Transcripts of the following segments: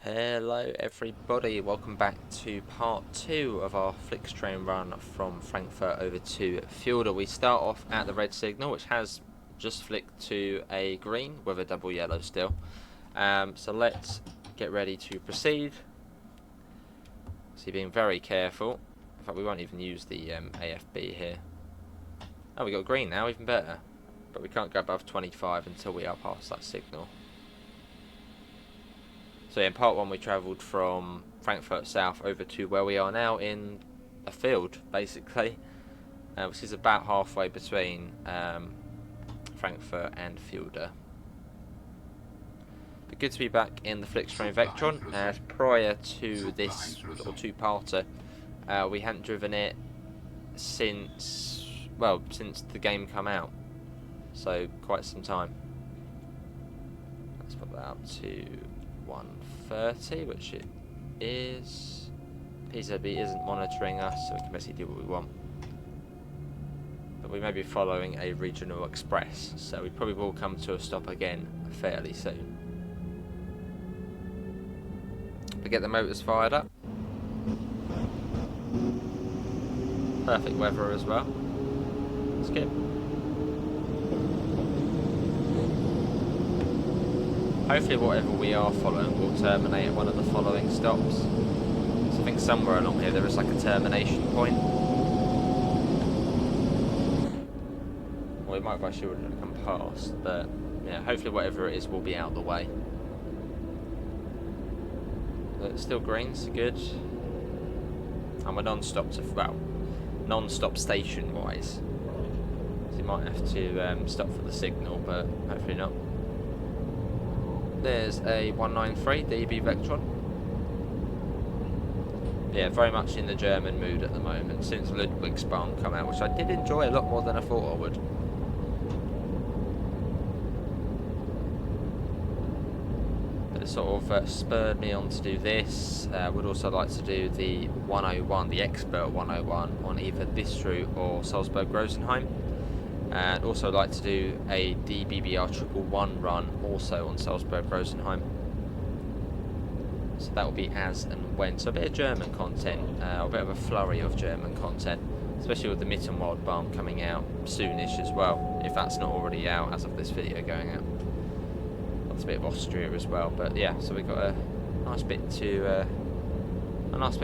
Hello everybody, welcome back to part 2 of our FlixTrain run from Frankfurt over to Fulda. We start off at the red signal, which has just flicked to a green with a double yellow still. So let's get ready to proceed. So being very careful. In fact, we won't even use the AFB here. Oh, we got green now, even better. But we can't go above 25 until we are past that signal. So in part 1 we travelled from Frankfurt south over to where we are now in a field, basically, which is about halfway between Frankfurt and Fulda. But good to be back in the FlixTrain Vectron, as prior to this little two-parter, we hadn't driven it since the game come out, so quite some time. Let's put that up to 130, which it is. PZB isn't monitoring us, so we can basically do what we want. But we may be following a regional express, so we probably will come to a stop again fairly soon. But get the motors fired up. Perfect weather as well. Let's go. Hopefully whatever we are following will terminate at one of the following stops. So I think somewhere along here there is like a termination point. Well, we might have actually already come past, but yeah, hopefully whatever it is will be out of the way. But it's still green, so good. And we're non-stop non-stop station-wise. So you might have to stop for the signal, but hopefully not. There's a 193 DB Vectron. Yeah, very much in the German mood at the moment since Ludwigsbahn come out, which I did enjoy a lot more than I thought I would. But it sort of spurred me on to do this. Would also like to do the 101, the Expert 101, on either this route or Salzburg-Rosenheim. And also like to do a DBBR 111 run also on Salzburg-Rosenheim. So that will be as and when. So a bit of German content, a bit of a flurry of German content, especially with the Mittenwaldbahn coming out soonish as well, if that's not already out as of this video going out. That's a bit of Austria as well, but yeah, so we got a nice bit of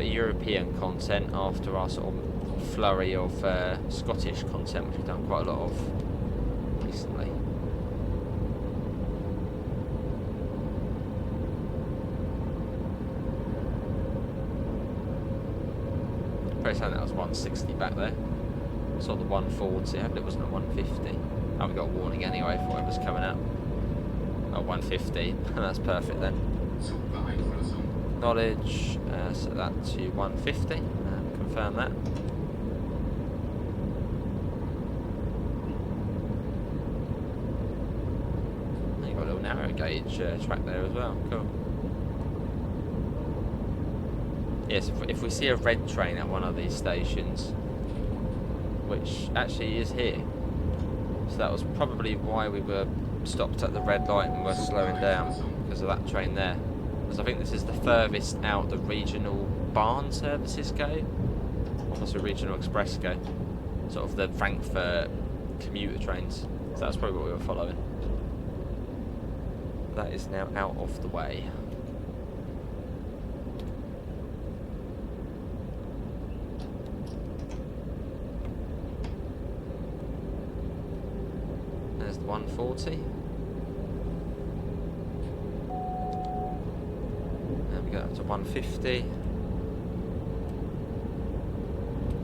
European content after our sort of flurry of Scottish content, which we've done quite a lot of recently. Very sad that was 160 back there. I saw the 140, I hope it wasn't a 150. Oh, we got a warning anyway for whatever's coming out. Oh, 150, that's perfect then. Knowledge, set that to 150, and confirm that. Narrow gauge track there as well. Cool. Yes, if we see a red train at one of these stations, which actually is here, so that was probably why we were stopped at the red light and were slowing down, because of that train there. Because I think this is the furthest out the regional Bahn services go, almost a regional express go, sort of the Frankfurt commuter trains. So that's probably what we were following. That is now out of the way. There's the 140. And we go up to 150.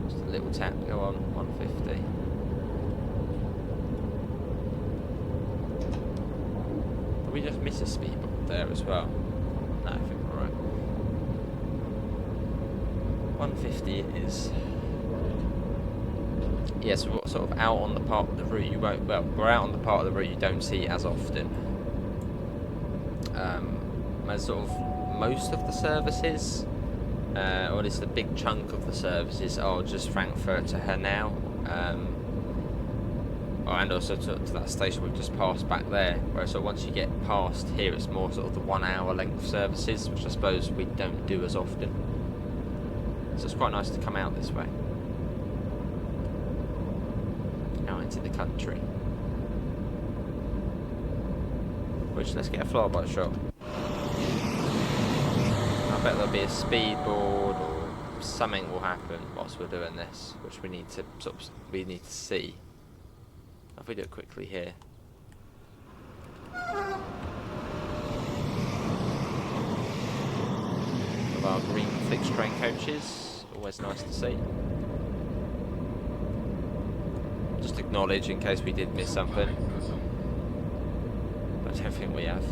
Just a little tap, go on, 150. We just miss a speed bump there as well. No, I think we're right. 150 it is. Yes, we're sort of out on the part of the route you won't. Well, we're out on the part of the route you don't see as often. As sort of most of the services, or at least a big chunk of the services, are just Frankfurt to Hanau. Well, and also to that station we've just passed back there, where so once you get past here, it's more sort of the 1 hour length services, which I suppose we don't do as often. So it's quite nice to come out this way, out into the country. Which, let's get a flyby shot. I bet there'll be a speed board or something will happen whilst we're doing this, which we need to see. If we do it quickly here. Of our green FlixTrain coaches, always nice to see. Just acknowledge in case we did miss something. But I don't think we have.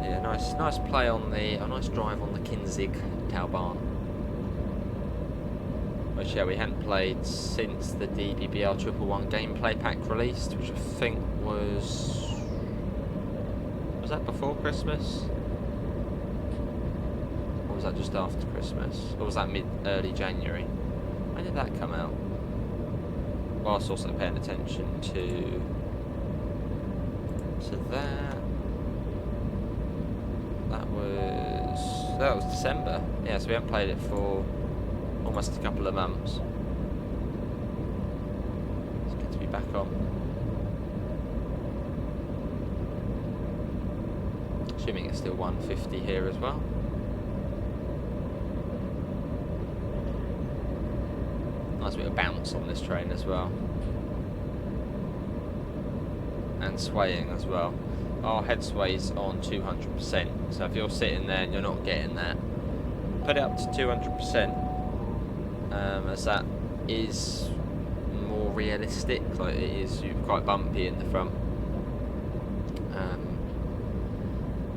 Yeah, nice play on a nice drive on the Kinzigtalbahn. Which, yeah, we hadn't played since the DBBR 111 gameplay pack released, which I think was that before Christmas? Or was that just after Christmas? Or was that early January? When did that come out? Whilst also paying attention to that. That was December. Yeah, so we haven't played it for almost a couple of months. It's good to be back on. Assuming it's still 150 here as well. Nice bit of bounce on this train as well. And swaying as well. Our head sway's on 200%, so if you're sitting there and you're not getting that, put it up to 200%. As that is more realistic, like it is quite bumpy in the front.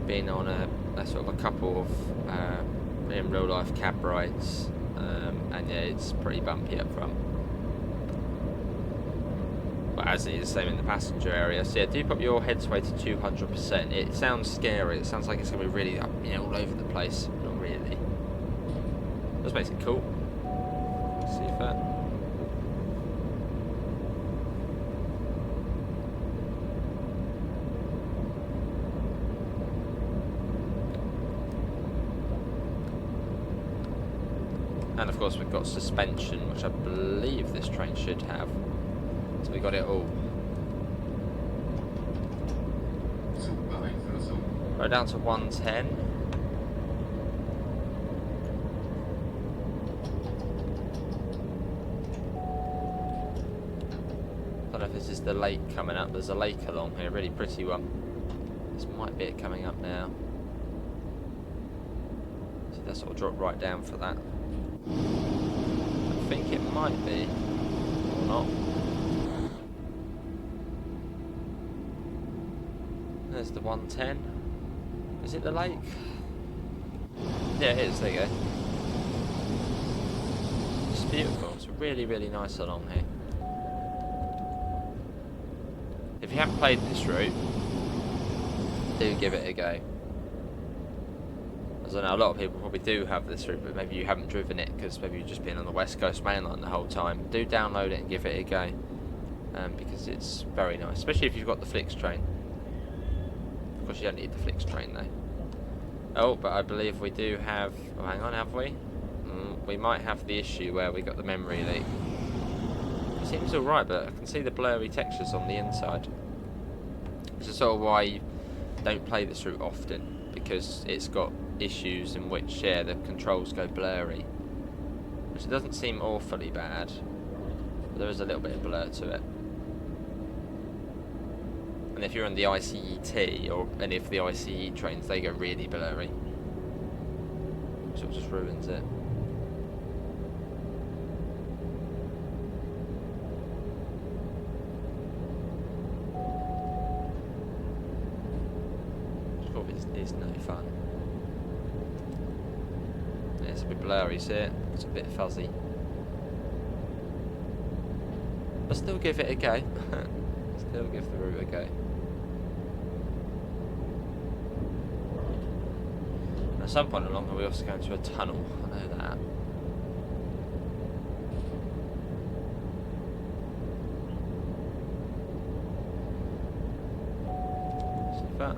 Being on a sort of a couple of in real life cab rides, and yeah, it's pretty bumpy up front. But as it is the same in the passenger area, so yeah, do put your head sway to 200%. It sounds scary. It sounds like it's going to be really up, all over the place. Not really. Just makes it cool. See if that. And of course we've got suspension, which I believe this train should have. So we got it all. Right down to 110. I don't know if this is the lake coming up. There's a lake along here, a really pretty one. This might be it coming up now. So that's sort of drop right down for that. I think it might be, or not. There's the 110. Is it the lake? Yeah, it is. There you go. It's beautiful. It's really, really nice along here. If you haven't played this route, do give it a go. As I know, a lot of people probably do have this route, but maybe you haven't driven it because maybe you've just been on the West Coast main line the whole time. Do download it and give it a go, because it's very nice, especially if you've got the FlixTrain. Of course, you don't need the FlixTrain though. Oh, but I believe we do have. Oh, hang on, have we? We might have the issue where we got the memory leak. It seems alright, but I can see the blurry textures on the inside. This is sort of why you don't play this route often, because it's got issues in which, yeah, the controls go blurry. Which it doesn't seem awfully bad, but there is a little bit of blur to it. And if you're on the ICET or any of the ICE trains, they go really blurry. So it just ruins it. It's no fun. Yeah, it's a bit blurry, see it? It's a bit fuzzy. But still give it a go. Still give the route a go. At some point along, we also go into a tunnel. I know that. that.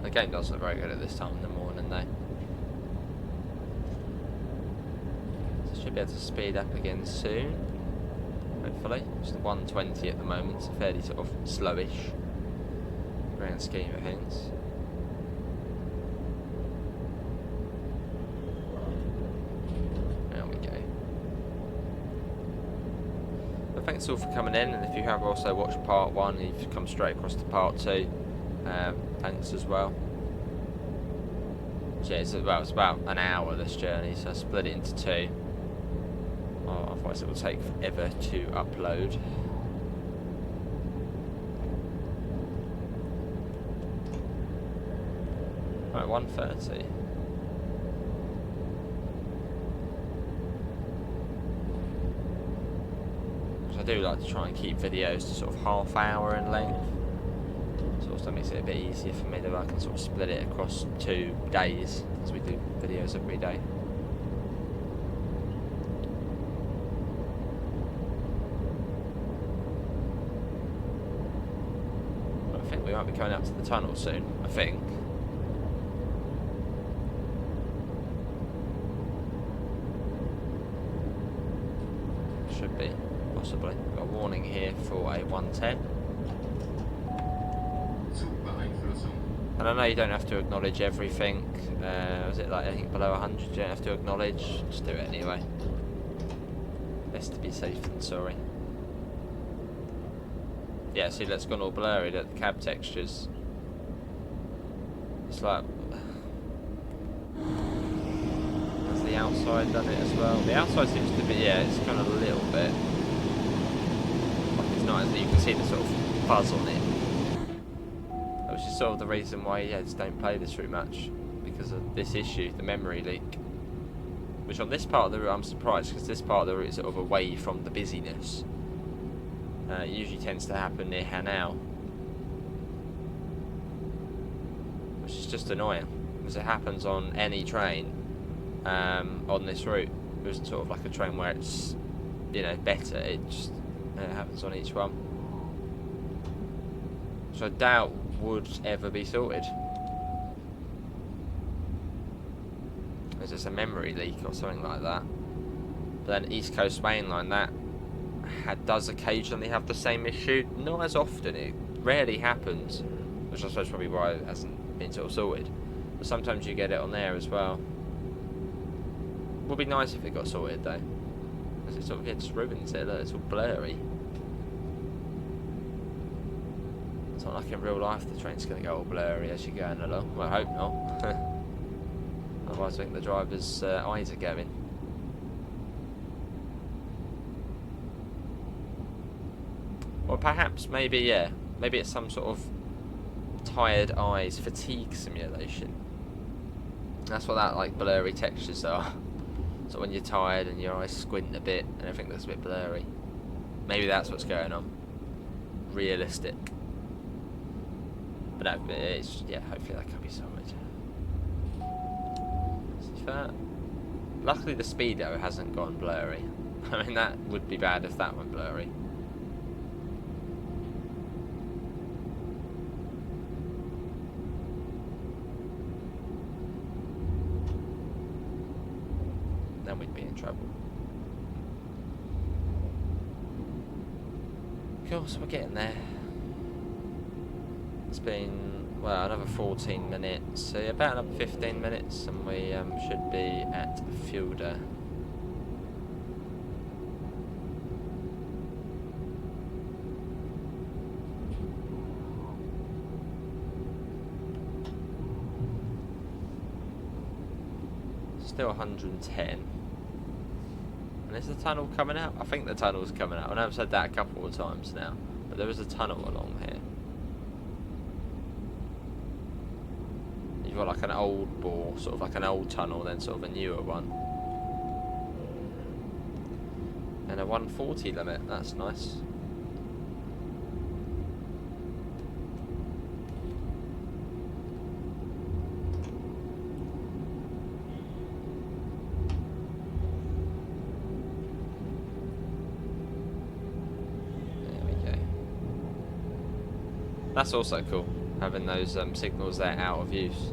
The game doesn't look very good at this time in the morning though. So should be able to speed up again soon, hopefully. It's 120 at the moment, so fairly sort of slowish grand scheme of things. There we go. But thanks all for coming in, and if you have also watched part 1 and you've come straight across to part 2, thanks as well. So yeah, it's about an hour this journey, so I split it into 2. Otherwise it will take forever to upload. Right, 1:30. I do like to try and keep videos to sort of half hour in length. So also makes it a bit easier for me that I can sort of split it across 2 days, as we do videos every day. But I think we might be coming up to the tunnel soon, I think. Should be, possibly. Got a warning here for a 110. And I know you don't have to acknowledge everything. Was it like anything below 100 you don't have to acknowledge? Just do it anyway. Best to be safe than sorry. Yeah, see that's gone all blurry, the cab textures. It's like... Has the outside done it as well? The outside seems to be, yeah, it's kind of a little bit... Like it's not as you can see the sort of fuzz on it. Which is sort of the reason why I just don't play this route much, because of this issue, the memory leak. Which on this part of the route I'm surprised, because this part of the route is sort of away from the busyness. It usually tends to happen near Hanau, which is just annoying, because it happens on any train on this route. It isn't sort of like a train where it's, you know, better, it just happens on each one. So I doubt would ever be sorted. It's just a memory leak or something like that. But then East Coast Mainline, that does occasionally have the same issue. Not as often, it rarely happens, which I suppose probably why it hasn't been sort of sorted. But sometimes you get it on there as well. Would be nice if it got sorted though, because it sort of just ruins it. Look, it's all blurry. It's not like in real life the train's going to go all blurry as you're going along. Well, I hope not. Otherwise I think the driver's eyes are going. Or perhaps, maybe, yeah, maybe it's some sort of tired eyes fatigue simulation. That's what that, like, blurry textures are. So when you're tired and your eyes squint a bit and everything looks a bit blurry. Maybe that's what's going on. Realistic. But no, it's, yeah, hopefully that can be sorted. See that? Luckily the speedo hasn't gone blurry. I mean, that would be bad if that went blurry. Then we'd be in trouble. Cool, so we're getting there. It's been, well, another 14 minutes, so about another 15 minutes and we should be at Fulda. Still 110. And is the tunnel coming out? I think the tunnel's coming out. I know I've said that a couple of times now, but there is a tunnel along here. You've got like an old bore, sort of like an old tunnel, then sort of a newer one. And a 140 limit, that's nice. That's also cool, having those signals there out of use.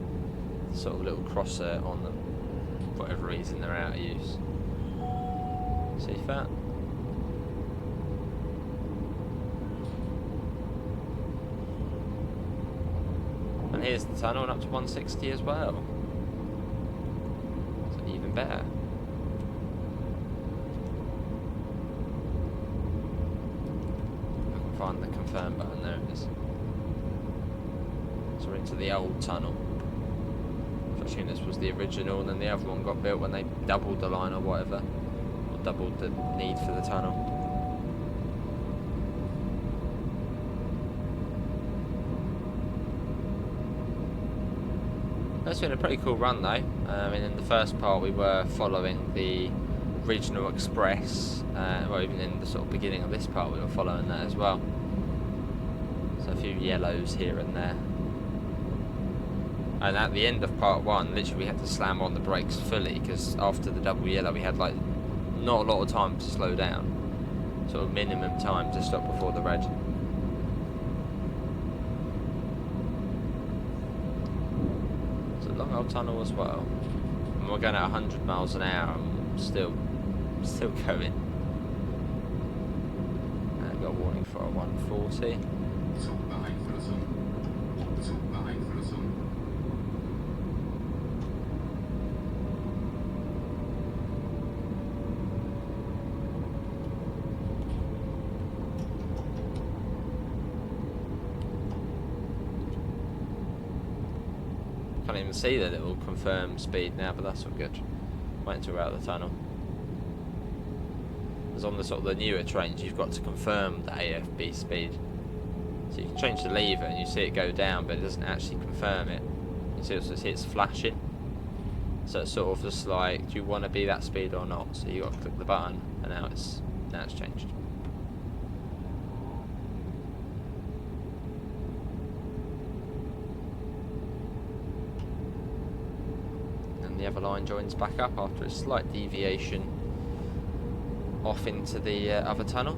Sort of little crosser on them. For whatever reason they're out of use. See that? And here's the tunnel and up to 160 as well. So even better. I can find the confirm button, there it is. So we're into the old tunnel. I assume this was the original, and then the other one got built when they doubled the line or whatever. Or doubled the need for the tunnel. It's been a pretty cool run though. I mean, in the first part we were following the regional express, well, even in the sort of beginning of this part we were following that as well. So a few yellows here and there. And at the end of part one, literally we had to slam on the brakes fully, because after the double yellow we had like not a lot of time to slow down. Sort of minimum time to stop before the red. Long old tunnel as well, and we're going at 100 miles an hour and still going. And I got a warning for a 140. Can't even see that it will confirm speed now, but that's all good. Wait until we're out of the tunnel. Because on the sort of the newer trains, you've got to confirm the AFB speed. So you can change the lever and you see it go down, but it doesn't actually confirm it. You see it's flashing. So it's sort of just like, do you want to be that speed or not? So you got to click the button, and now it's changed. The other line joins back up after a slight deviation off into the other tunnel.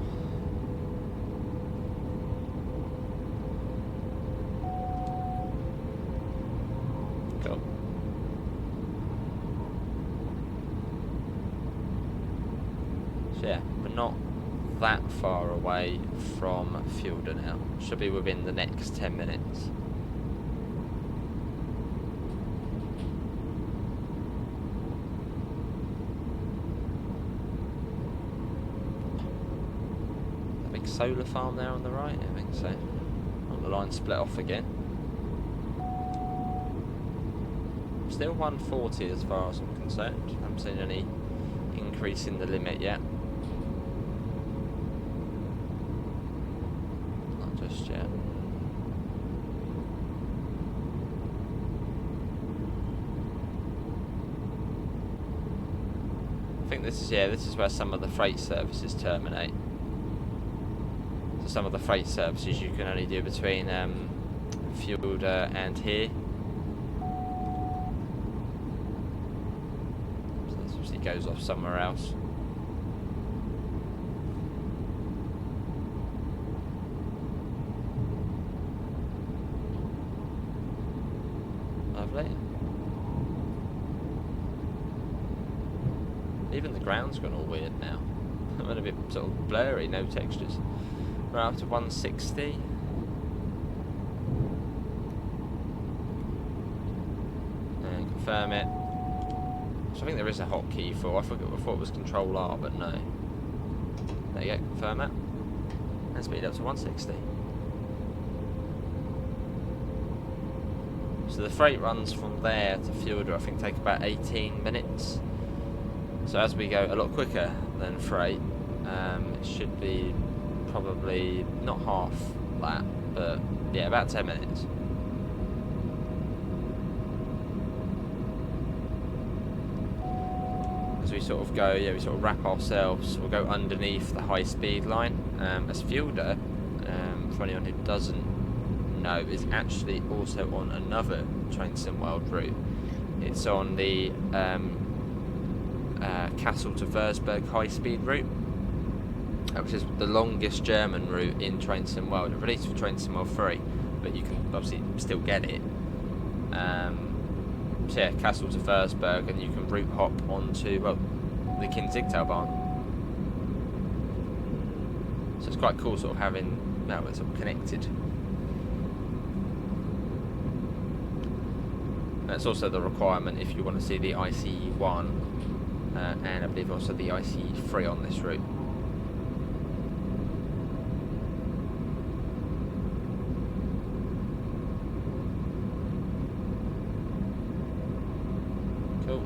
Cool. So yeah, we're not that far away from Fulda now. Should be within the next 10 minutes. Solar farm there on the right, I think so. Oh, the line split off again. Still 140 as far as I'm concerned. I haven't seen any increase in the limit yet. Not just yet. I think this is where some of the freight services terminate. Some of the freight services you can only do between Fulda and here. So this obviously goes off somewhere else. Lovely. Even the ground's gone all weird now. I'm going to be sort of blurry, no textures. We're up to 160. And confirm it. So I think there is a hotkey for. I thought it was Control R, but no. There you go. Confirm it. And speed up to 160. So the freight runs from there to Fulda, I think, take about 18 minutes. So as we go a lot quicker than freight, it should be probably not half that, but yeah, about 10 minutes. As we sort of go, we sort of wrap ourselves, we'll go underneath the high speed line. As Fulda, for anyone who doesn't know, is actually also on another Train Sim World route. It's on the Kassel to Würzburg high speed route, which is the longest German route in Train Sim World. It released for Train Sim World 3, but you can obviously still get it. So yeah, Castle to Würzburg, and you can route hop onto, well, the Kinzigtalbahn. So it's quite cool sort of having, well, it's sort of connected. And it's also the requirement if you want to see the ICE1 and I believe also the ICE3 on this route. Cool.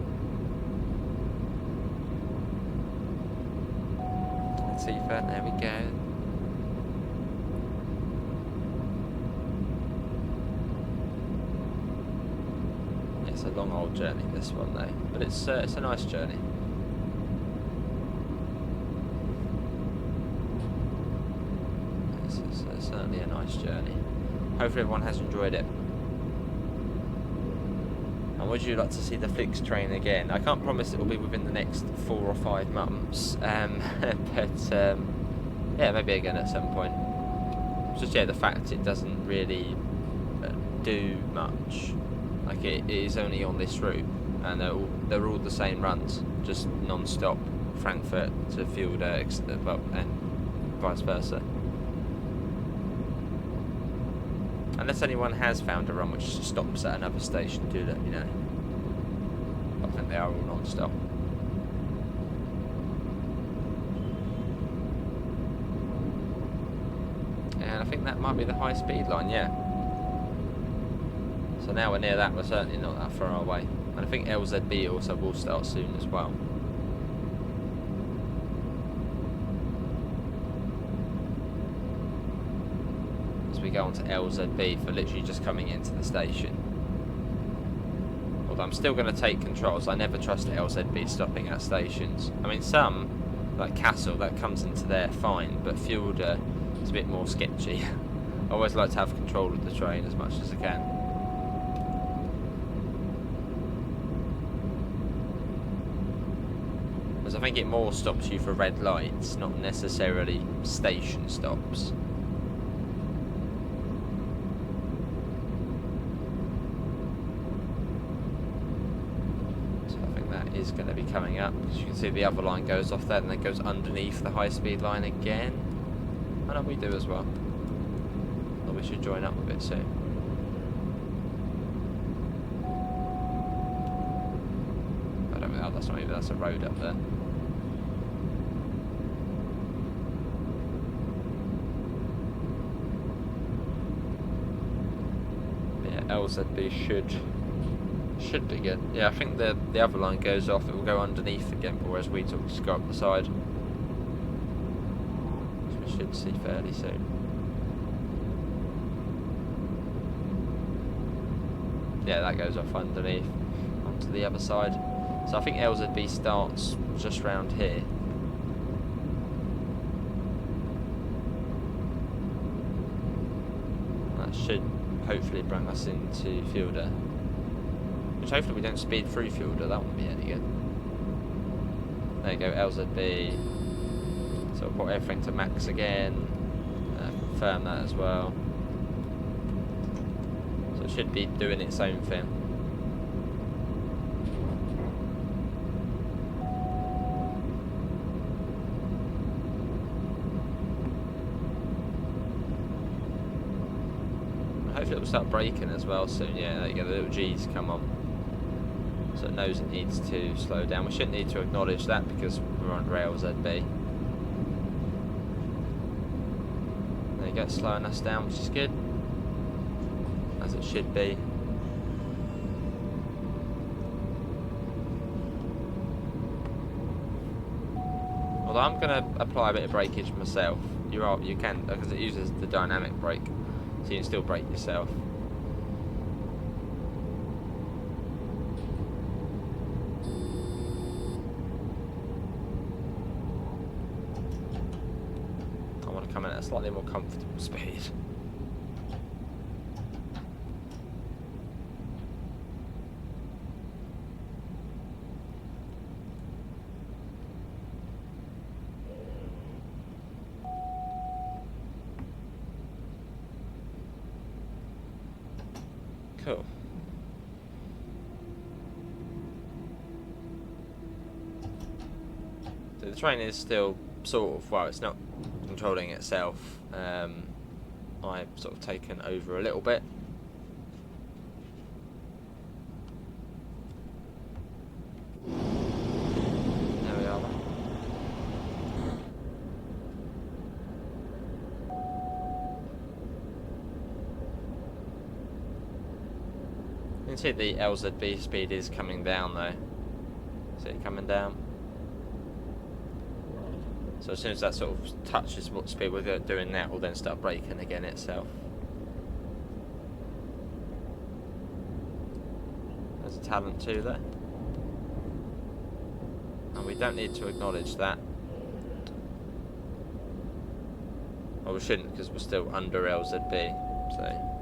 Let's see if there we go. It's a long old journey, this one though, but it's a nice journey. It's certainly a nice journey. Hopefully everyone has enjoyed it. And would you like to see the FlixTrain again? I can't promise it will be within the next 4 or 5 months, but yeah, maybe again at some point. Just yeah, the fact it doesn't really do much. Like it is only on this route, and they're all the same runs, just non-stop, Frankfurt to Fulda, well, and vice versa. Unless anyone has found a run which stops at another station, do let me know. I think they are all non-stop. And I think that might be the high-speed line, yeah. So now we're near that, we're certainly not that far away. And I think LZB also will start soon as well. As we go on to LZB for literally just coming into the station. Although I'm still going to take controls, I never trust LZB stopping at stations. I mean some, like Kassel, that comes into there fine, but Fulda is a bit more sketchy. I always like to have control of the train as much as I can. I think it more stops you for red lights, not necessarily station stops. So I think that is going to be coming up. As you can see, the other line goes off there and then goes underneath the high-speed line again. I know we do as well. But we should join up with it soon. I don't know, that's not even, that's a road up there. LZB should be good. Yeah, I think the other line goes off, it will go underneath again, whereas we took just go up the side. Which we should see fairly soon. Yeah, that goes off underneath onto the other side. So I think LZB starts just round here. That should hopefully bring us into Fulda. Which hopefully we don't speed through Fulda, that wouldn't be any good. There you go, LZB. So we'll put everything to max again. Confirm that as well. So it should be doing its own thing. Hopefully it will start braking as well soon. Yeah, there you go, the little G's come on. So it knows it needs to slow down. We shouldn't need to acknowledge that because we're on rail ZB. There you go, slowing us down, which is good. As it should be. Although I'm going to apply a bit of brakeage myself. You can, because it uses the dynamic brake. So you can still brake yourself. I want to come in at a slightly more comfortable speed. So the train is still sort of, well, it's not controlling itself. I've sort of taken over a little bit. There we are. You can see the LZB speed is coming down though. See it coming down? So as soon as that sort of touches what speed we're doing now, we'll then start braking again itself. There's a talent 2 there. And we don't need to acknowledge that. Well, we shouldn't because we're still under LZB. So.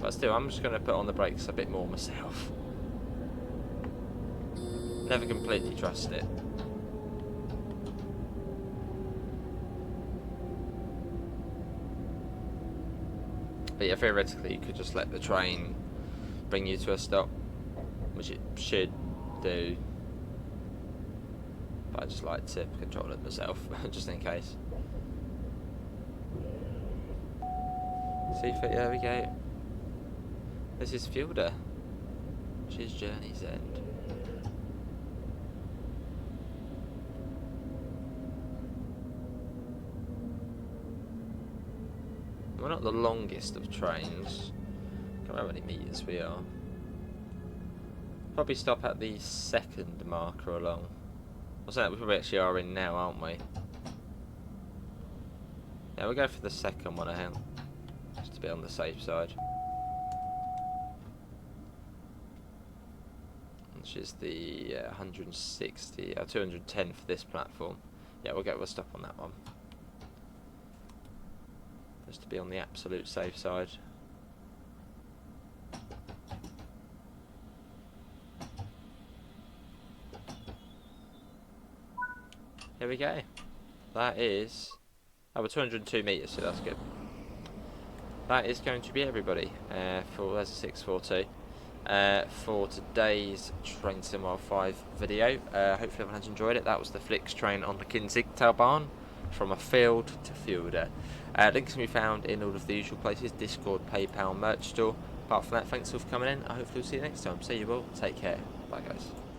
But still, I'm just going to put on the brakes a bit more myself. Never completely trust it. But yeah, theoretically you could just let the train bring you to a stop, which it should do. But I just like to control it myself, just in case. See, there we go. This is Fulda, which is Journey's End. We're not the longest of trains. I can't remember how many meters we are. Probably stop at the second marker along. What's that? We probably actually are in now, aren't we? Yeah, we'll go for the second one, I think. Just to be on the safe side. Which is the 160, 210 for this platform. Yeah, we'll stop on that one. Just to be on the absolute safe side. Here we go. That is... Oh, we're 202 metres, so that's good. That is going to be everybody for there's a 642 for today's Train Sim 5 video. Hopefully everyone has enjoyed it. That was the FlixTrain on the Kinzigtalbahn from a field to Fulda. Links can be found in all of the usual places: Discord, PayPal, merch store. Apart from that, thanks all for coming in. I hope we'll see you next time. See you all. Take care. Bye guys.